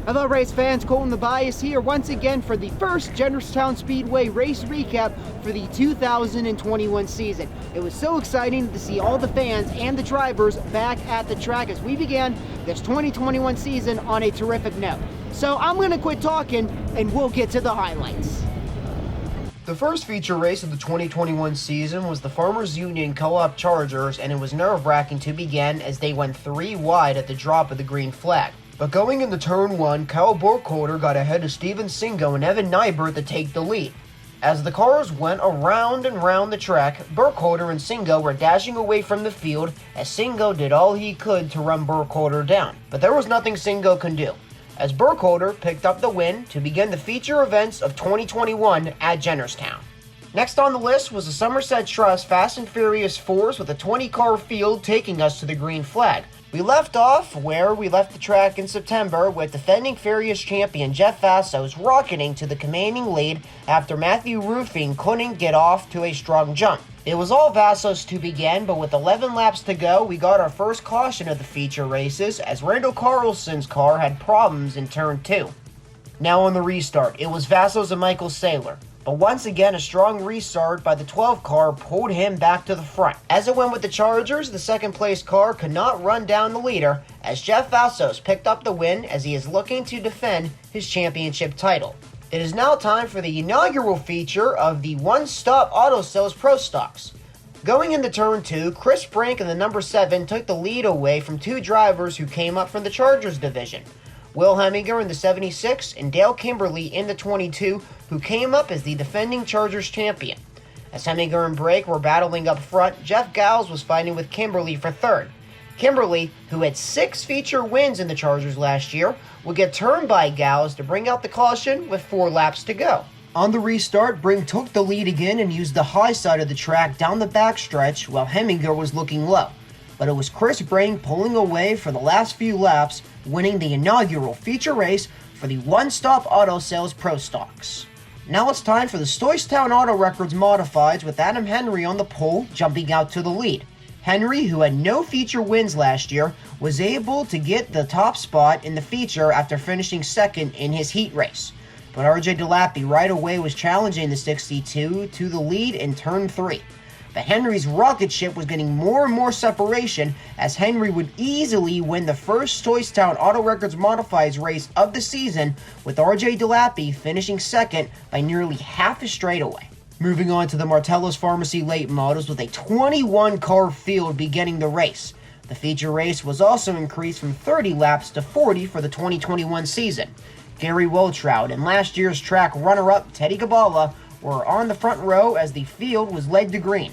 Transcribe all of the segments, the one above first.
Hello race fans, Colton the Bias here once again for the first Jennerstown Speedway race recap for the 2021 season. It was so exciting to see all the fans and the drivers back at the track as we began this 2021 season on a terrific note. So I'm going to quit talking and we'll get to the highlights. The first feature race of the 2021 season was the Farmers Union Co-op Chargers, and it was nerve-wracking to begin as they went 3 wide at the drop of the green flag. But going into turn 1, Kyle Burkholder got ahead of Steven Singo and Evan Nybert to take the lead. As the cars went around and round the track, Burkholder and Singo were dashing away from the field as Singo did all he could to run Burkholder down. But there was nothing Singo could do, as Burkholder picked up the win to begin the feature events of 2021 at Jennerstown. Next on the list was the Somerset Trust Fast and Furious 4s with a 20-car field taking us to the green flag. We left off where we left the track in September with defending Furious champion Jeff Vassos rocketing to the commanding lead after Matthew Roofing couldn't get off to a strong jump. It was all Vassos to begin, but with 11 laps to go, we got our first caution of the feature races as Randall Carlson's car had problems in turn 2. Now on the restart, it was Vassos and Michael Saylor. But once again, a strong restart by the 12 car pulled him back to the front. As it went with the Chargers, the second place car could not run down the leader as Jeff Vassos picked up the win as he is looking to defend his championship title. It is now time for the inaugural feature of the one-stop auto sales Pro Stocks. Going into turn 2, Chris Brank in the number 7 took the lead away from 2 drivers who came up from the Chargers division. Will Heminger in the 76 and Dale Kimberly in the 22, who came up as the defending Chargers champion. As Heminger and Brake were battling up front, Jeff Giles was fighting with Kimberly for third. Kimberly, who had 6 feature wins in the Chargers last year, would get turned by Giles to bring out the caution with 4 laps to go. On the restart, Brink took the lead again and used the high side of the track down the backstretch while Heminger was looking low. But it was Chris Brink pulling away for the last few laps, winning the inaugural feature race for the one-stop auto sales Pro Stocks. Now it's time for the Stoystown Auto Records Modifieds with Adam Henry on the pole, jumping out to the lead. Henry, who had no feature wins last year, was able to get the top spot in the feature after finishing second in his heat race. But RJ DeLappy right away was challenging the 62 to the lead in turn 3. But Henry's rocket ship was getting more and more separation as Henry would easily win the first Stoystown Auto Records Modifieds race of the season, with RJ DeLappy finishing second by nearly half a straightaway. Moving on to the Martellus Pharmacy late models with a 21-car field beginning the race. The feature race was also increased from 30 laps to 40 for the 2021 season. Gary Wiltrout and last year's track runner-up Teddy Gabala were on the front row as the field was led to green.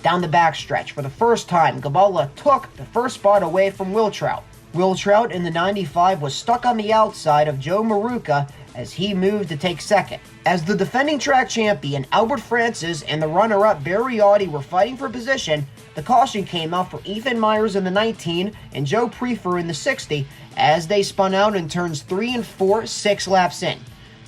Down the backstretch, for the first time, Gabala took the first spot away from Wiltrout. Wiltrout in the 95 was stuck on the outside of Joe Maruca as he moved to take second. As the defending track champion, Albert Francis, and the runner-up Barry Audi were fighting for position, the caution came out for Ethan Myers in the 19 and Joe Prefer in the 60 as they spun out in turns 3 and 4, 6 laps in.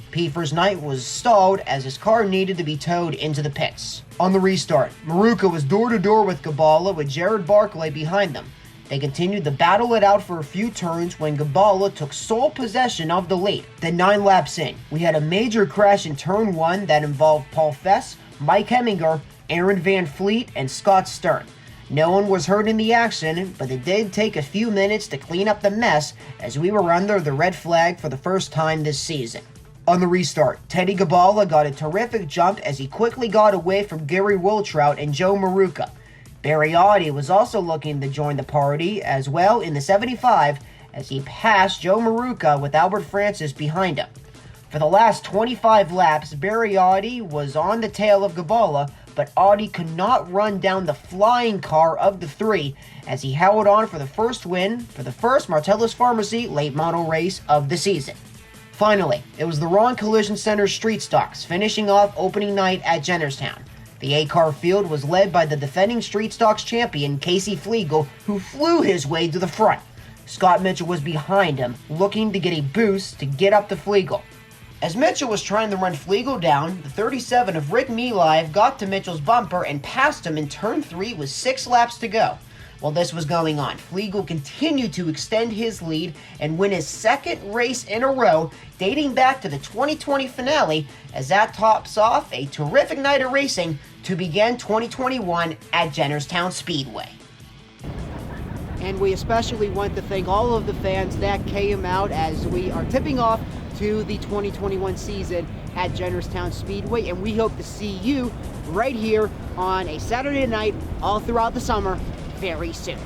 Piefer's night was stalled as his car needed to be towed into the pits. On the restart, Maruca was door-to-door with Gabala with Jared Barclay behind them. They continued to battle it out for a few turns when Gabala took sole possession of the lead. Then 9 laps in, we had a major crash in turn 1 that involved Paul Fess, Mike Heminger, Aaron Van Fleet, and Scott Stern. No one was hurt in the action, but it did take a few minutes to clean up the mess as we were under the red flag for the first time this season. On the restart, Teddy Gabala got a terrific jump as he quickly got away from Gary Wiltrout and Joe Maruca. Barry Audi was also looking to join the party as well in the 75 as he passed Joe Maruca with Albert Francis behind him. For the last 25 laps, Barry Audi was on the tail of Gabala, but Audi could not run down the flying car of the 3 as he held on for the first win for the first Martellus Pharmacy late model race of the season. Finally, it was the Ron Collision Center Street Stocks, finishing off opening night at Jennerstown. The 8-car field was led by the defending Street Stocks champion, Casey Flegel, who flew his way to the front. Scott Mitchell was behind him, looking to get a boost to get up to Flegel. As Mitchell was trying to run Flegel down, the 37 of Rick Melive got to Mitchell's bumper and passed him in turn 3 with 6 laps to go. While this was going on, Flegel continued to extend his lead and win his second race in a row, dating back to the 2020 finale, as that tops off a terrific night of racing to begin 2021 at Jennerstown Speedway. And we especially want to thank all of the fans that came out as we are tipping off to the 2021 season at Jennerstown Speedway, and we hope to see you right here on a Saturday night all throughout the summer very soon.